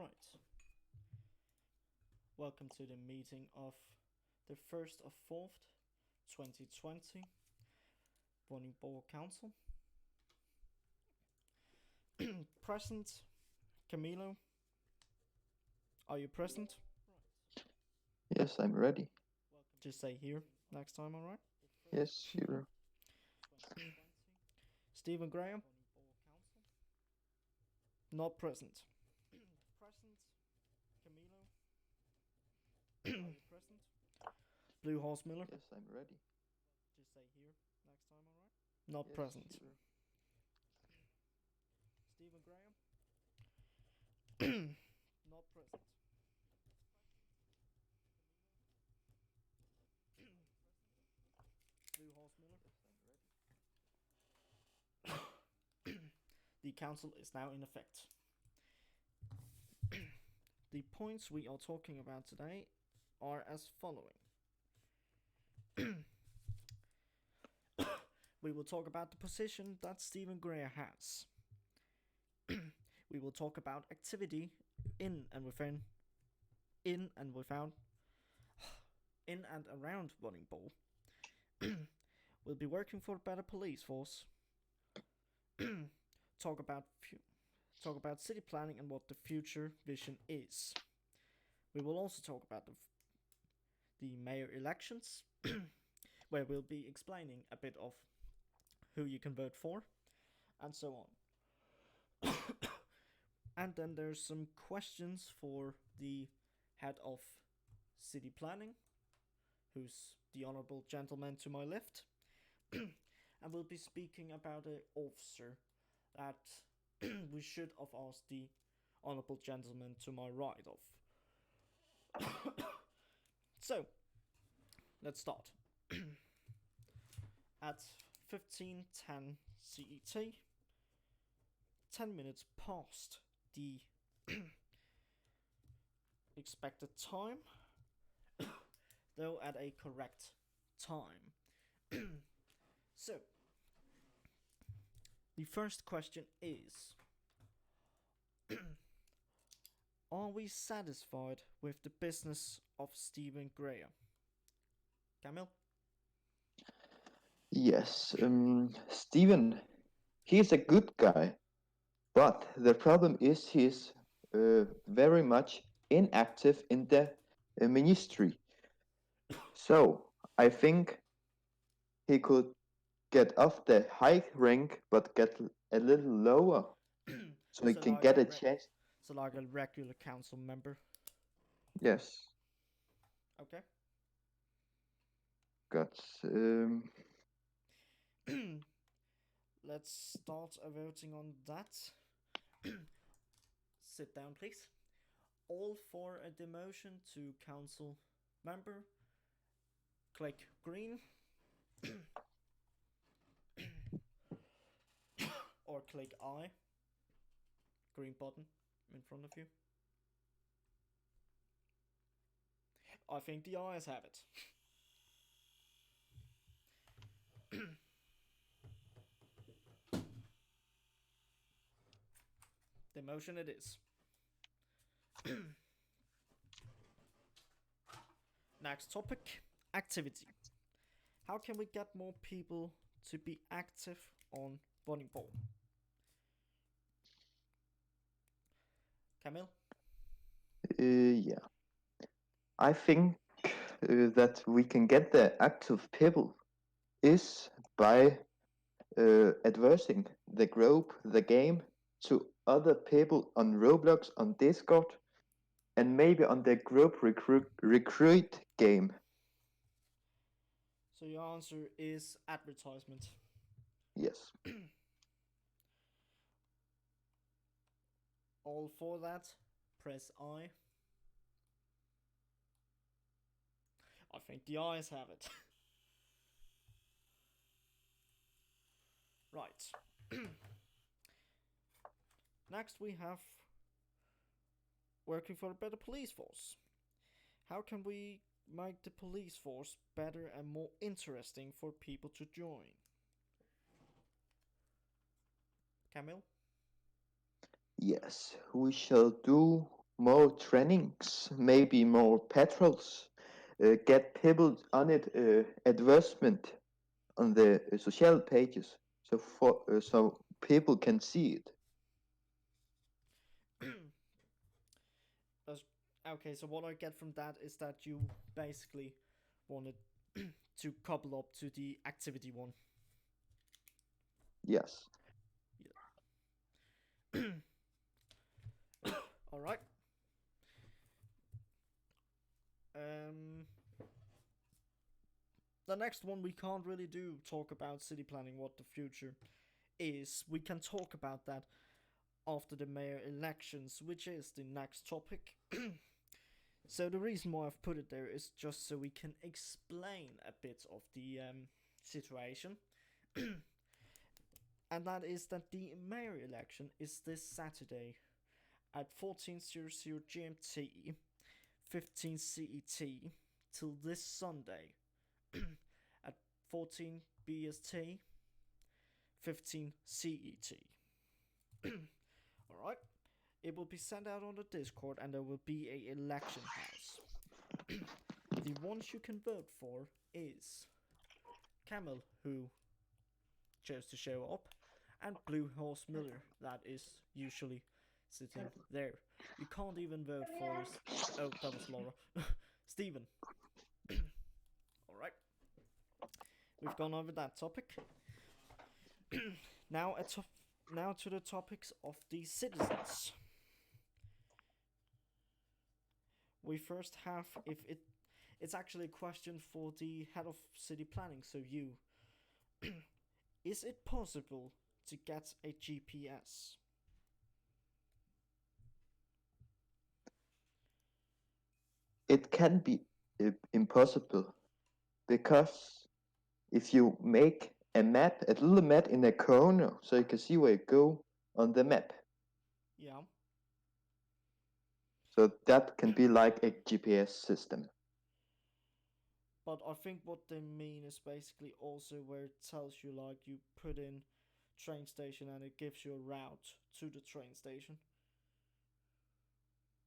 Right. Welcome to the meeting of the 1st of 4th, 2020, Vordingborg Council. Present, Camilo. Are you present? Yes, I'm ready. Just say here next time, alright? Yes, sure. Stephen Graham? Not present. Present, Camilo. Are you present? Blue Horse Miller? Yes, I'm ready. Just say here next time, alright? Not Yes, present. sure. Stephen Graham? Not present. Blue Horse Miller? Yes, I'm ready. The council is now in effect. The points we are talking about today are as following. We will talk about the position that Stephen Greer has. We will talk about activity in and around Vordingborg. We'll be working for a better police force. talk about city planning and what the future vision is. We will also talk about the mayor elections, where we'll be explaining a bit of who you can vote for, and so on. And then there's some questions for the head of city planning, who's the honorable gentleman to my left. And we'll be speaking about an officer that we should have asked the honorable gentleman to my right of. So, let's start. At 15:10 CET, 10 minutes past the expected time, though at a correct time. So, the first question is, are we satisfied with the business of Stephen Greer? Camille? Yes, Steven, he's a good guy, but the problem is he's very much inactive in the ministry. So I think he could get off the high rank, but get a little lower, so he So can like get a a chance. regular council member. Yes, Okay. got. Let's start voting on that. Sit down, please. All for a demotion to council member, click green. Or click I. Green button in front of you. I think the ayes have it. Demotion it is. Next topic, activity. How can we get more people to be active on Vordingborg? Camille? Yeah, I think that we can get the active people is by advertising the group, the game, to other people on Roblox, on Discord, and maybe on the group recruit game. So your answer is advertisement. Yes. All for that, press I. I think the ayes have it. Right. Next we have working for a better police force. How can we make the police force better and more interesting for people to join? Camille? Yes, we shall do more trainings, maybe more patrols, get people on it, advertisement on the social pages, so people can see it. Okay, so what I get from that is that you basically wanted to couple up to the activity one. Yes. Yeah. All right. Um, the next one we can't really do talk about city planning, what the future is. We can talk about that after the mayor elections, which is the next topic. So the reason why I've put it there is just so we can explain a bit of the situation. And that is that the mayor election is this Saturday at 14:00 GMT, 15 CET, till this Sunday at 14 BST, 15 CET. Alright? It will be sent out on the Discord and there will be a election house. The ones you can vote for is Camel, who chose to show up, and Blue Horse Miller, that is usually sitting there. You can't even vote for. Oh, that was Laura. Stephen. Alright. We've gone over that topic. now, now to the topics of the citizens. We first have it's actually a question for the head of city planning, so you. Is it possible to get a GPS? It can be impossible because if you make a little map in a corner, so you can see where you go on the map. Yeah. So that can be like a GPS system. But I think what they mean is basically also where it tells you, like, you put in train station and it gives you a route to the train station.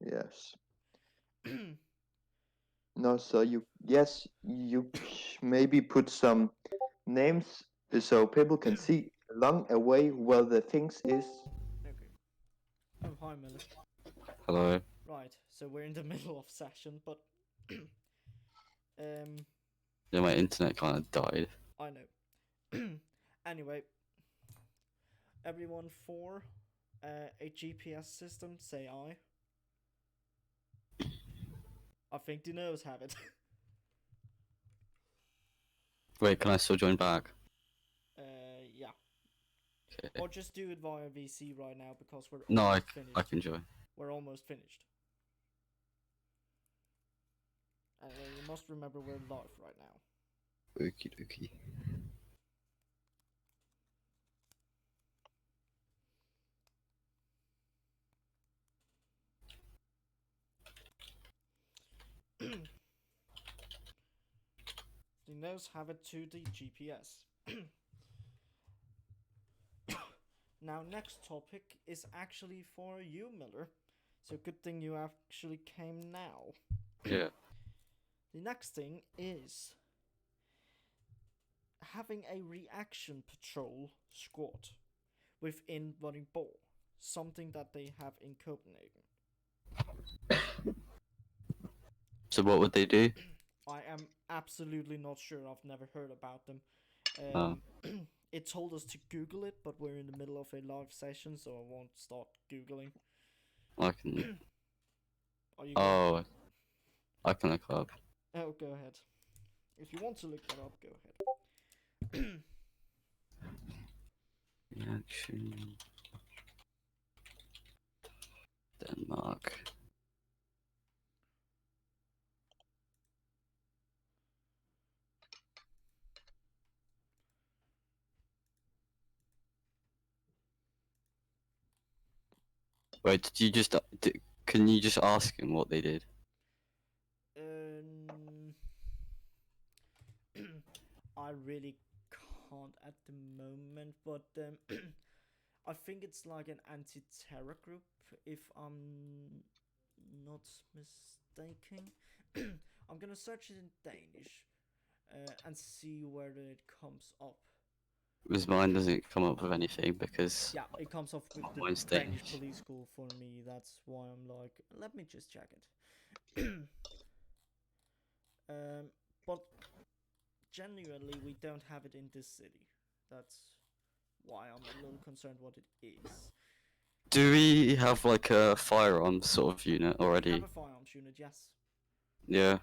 Yes. No, so you maybe put some names so people can see along a way where the things is. Okay. Oh, hi, Miller. Hello. Right, so we're in the middle of session, but Yeah, my internet kind of died. I know. Anyway, everyone for a GPS system, say I. I think the no's have it. Wait, can I still join back? Yeah. Okay. Or just do it via VC right now because we're No, almost finished. I can join. We're almost finished. And you must remember we're live right now. Okie dokie. The no's have it to the GPS. Now, next topic is actually for you, Miller. So good thing you actually came now. Yeah. The next thing is having a reaction patrol squad within Vordingborg, something that they have in Copenhagen. So what would they do? I am absolutely not sure. I've never heard about them. It told us to Google it, but we're in the middle of a live session, so I won't start Googling. I can. Are you Oh, I can look up. Oh, go ahead. If you want to look that up, go ahead. Reaction. Denmark. Wait, did you just? Can you just ask him what they did? I really can't at the moment, but I think it's like an anti-terror group, if I'm not mistaken. I'm gonna search it in Danish and see where it comes up. Because mine doesn't come up with anything because Yeah, it comes up with the mine's Danish Danish. police school for me. That's why I'm like, let me just check it. But genuinely, we don't have it in this city. That's why I'm a little concerned what it is. Do we have like a firearms sort of unit We already? have a firearms unit, yes. Yeah.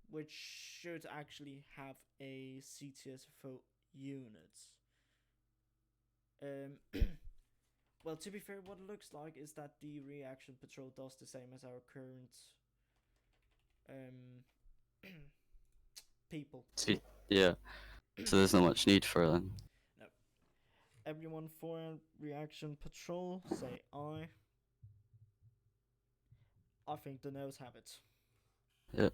Which should actually have a CTSFO unit. Well, to be fair, what it looks like is that the reaction patrol does the same as our current people. See, yeah. So there's not much need for them. No. Everyone for reaction patrol, say I. I think the noes have it. Yep.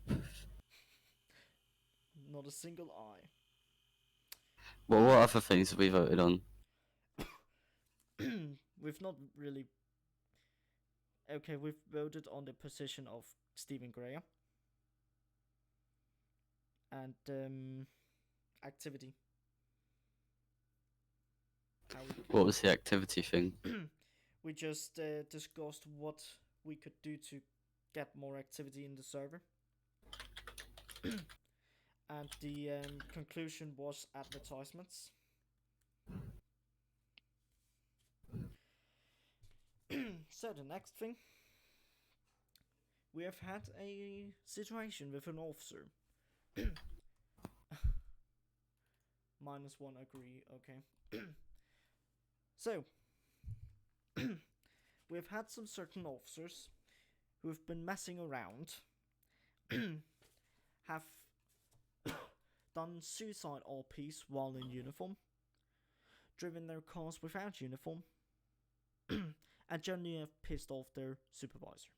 Not a single I. Well, what other things have we voted on? We've not really. Okay, we've voted on the position of Stephen Graham. And activity. What was the activity thing? We just discussed what we could do to get more activity in the server. And the conclusion was advertisements. So the next thing, we have had a situation with an officer. -1 agree, okay. So, we've had some certain officers who have been messing around, have done suicide RPs while in uniform, driven their cars without uniform, and generally have pissed off their supervisor.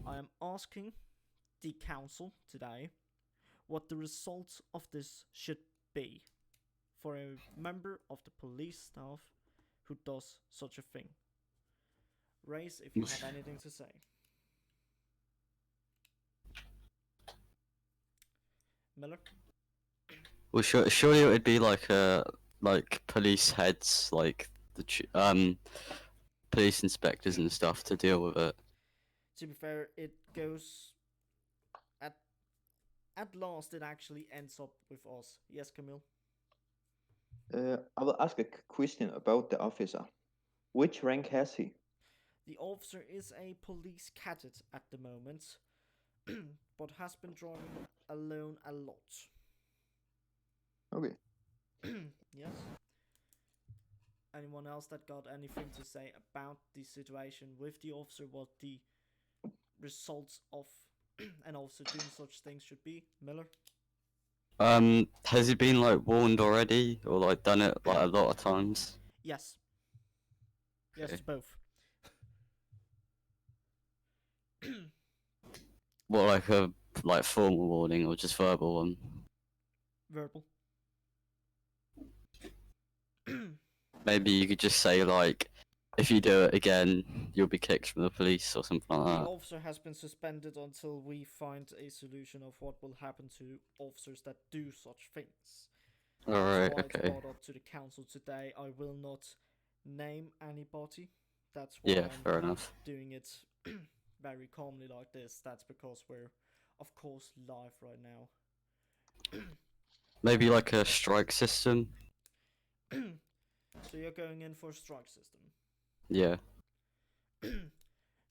I am asking the council today what the result of this should be for a member of the police staff who does such a thing. Raise if you have anything to say. Miller? Well, surely it would be like police heads, like the police inspectors and stuff to deal with it. To be fair, it goes at last it actually ends up with us. Yes, Camille? I will ask a question about the officer. Which rank has he? The officer is a police cadet at the moment, but has been driving alone a lot. Okay. Yes? Anyone else that got anything to say about the situation with the officer, what the results of an officer doing such things should be? Miller? Has he been like warned already, or like done it like a lot of times? Yes. Yes, Okay. to both. What, like a formal warning or just verbal one? Verbal. Maybe you could just say like, if you do it again, you'll be kicked from the police or something like The that. officer has been suspended until we find a solution of what will happen to officers that do such things. Alright, So okay. it's brought up to the council today. I will not name anybody. That's why Yeah, I'm fair enough. doing it very calmly like this. That's because we're, of course, live right now. Maybe like a strike system? So you're going in for a strike system. Yeah.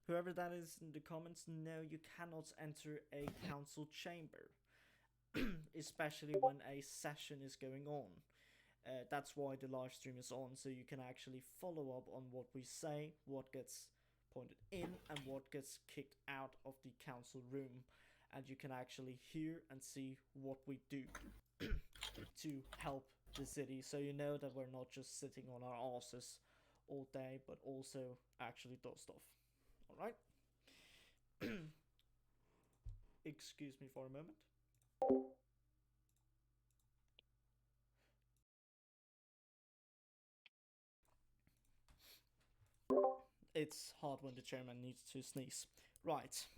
Whoever that is in the comments, no, you cannot enter a council chamber. Especially when a session is going on. That's why the live stream is on, so you can actually follow up on what we say, what gets pointed in, and what gets kicked out of the council room. And you can actually hear and see what we do to help the city, so you know that we're not just sitting on our asses all day, but also actually do stuff. Alright? Excuse me for a moment. it's hard when the chairman needs to sneeze. Right.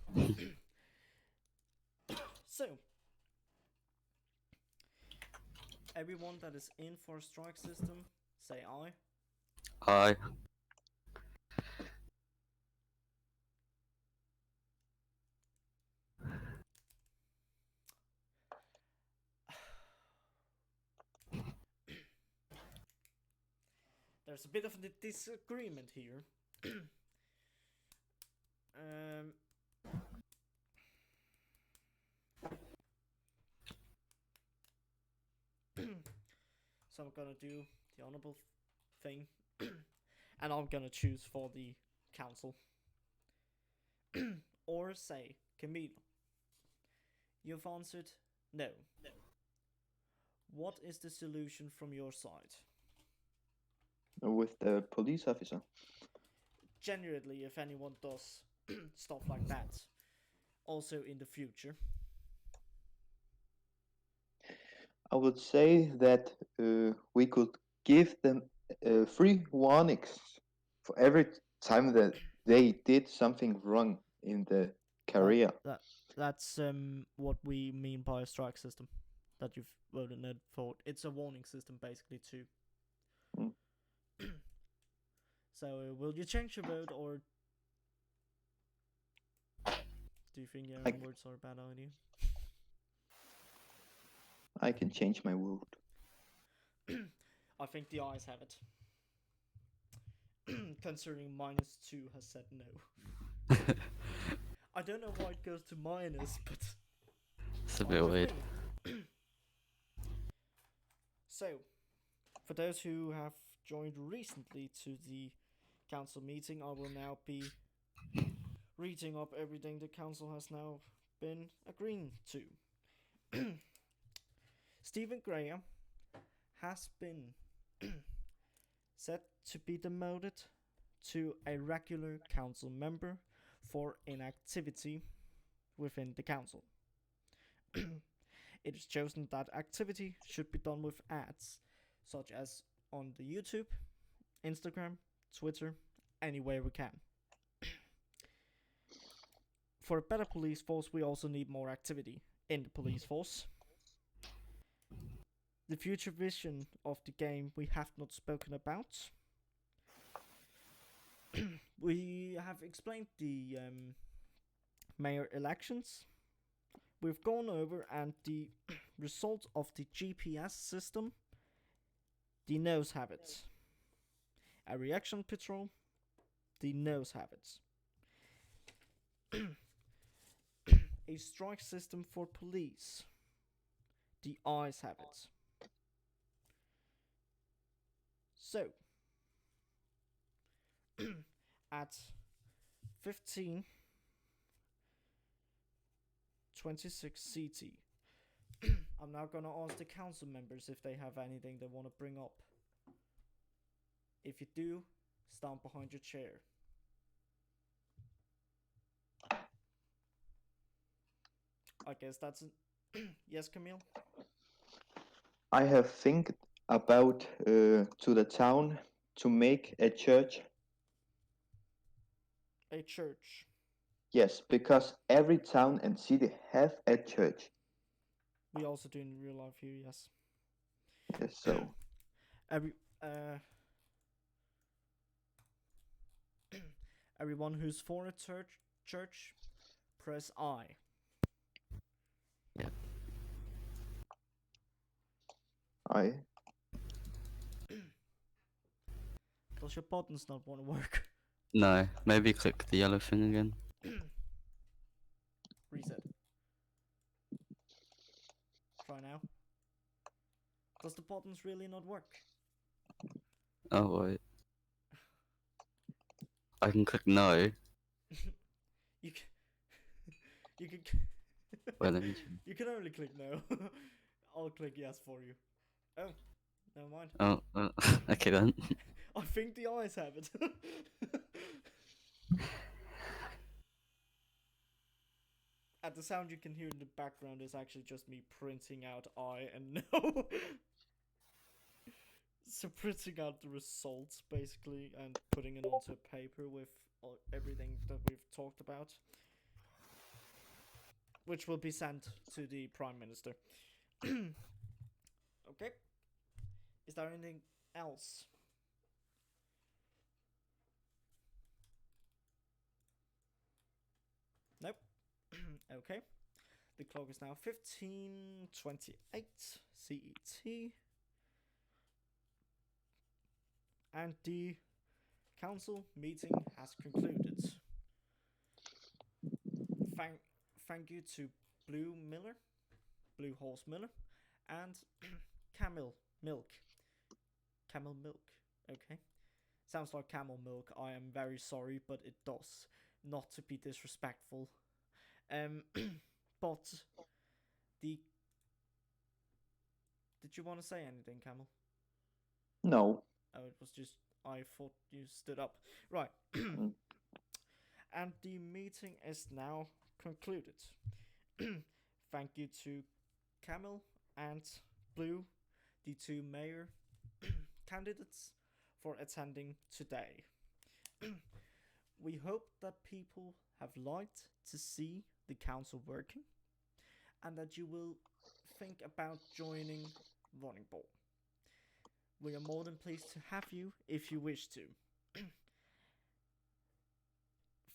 So, everyone that is in for a strike system, say aye. Aye. There's a bit of a disagreement here. um, so I'm gonna do the honorable thing, and I'm gonna choose for the council. Or say, Camille, you've answered no. What is the solution from your side? With the police officer. Generally, if anyone does stuff like that, also in the future. I would say that we could give them free warnings for every time that they did something wrong in the career. That's what we mean by a strike system that you've voted no for. It's a warning system basically too. Mm. So will you change your vote, or do you think your own words are a bad idea? I can change my vote. I think the ayes have it. Considering -2 has said no. I don't know why it goes to minus, but It's a bit weird. So, for those who have joined recently to the council meeting, I will now be reading up everything the council has now been agreeing to. Stephen Graham has been set to be demoted to a regular council member for inactivity within the council. It is chosen that activity should be done with ads, such as on the YouTube, Instagram, Twitter, anywhere we can. For a better police force, we also need more activity in the police force. The future vision of the game we have not spoken about. We have explained the mayor elections. We've gone over and the result of the GPS system. The nose habits. A reaction patrol. The nose habits. A strike system for police. The eyes habits. So, at 15:26 CT, I'm now gonna ask the council members if they have anything they want to bring up. If you do, stand behind your chair. I guess that's it. Yes, Camille? I have think about to the town to make a church. A church. Yes, because every town and city have a church. We also do in real life here, yes. Yes, so everyone who's for a church, press I. Yeah. I Does your buttons not want to work? No, maybe click the yellow thing again. Reset. Try now. Does the buttons really not work? Oh wait. I can click no. You can Wait, let me you can only click no. I'll click yes for you. Oh, never mind. Oh, okay then. I think the eyes have it. And the sound you can hear in the background is actually just me printing out I and no. So printing out the results basically and putting it onto a paper with everything that we've talked about, which will be sent to the Prime Minister. Okay. Is there anything else? Nope. Okay. The clock is now 15:28 CET. And the council meeting has concluded. Thank you to Blue Horse Miller, and Camel Milk. Okay. Sounds like camel milk. I am very sorry, but it does. Not to be disrespectful. But did you want to say anything, Camel? No. Oh, it was just I thought you stood up. Right. And the meeting is now concluded. Thank you to Camel and Blue, the two mayor candidates, for attending today. We hope that people have liked to see the council working, and that you will think about joining Vordingborg. We are more than pleased to have you if you wish to.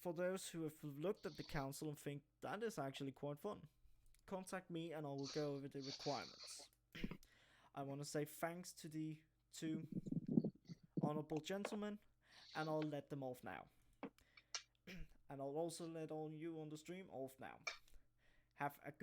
For those who have looked at the council and think that is actually quite fun, contact me and I will go over the requirements. I want to say thanks to the two honorable gentlemen, and I'll let them off now. And I'll also let all you on the stream off now. Have a good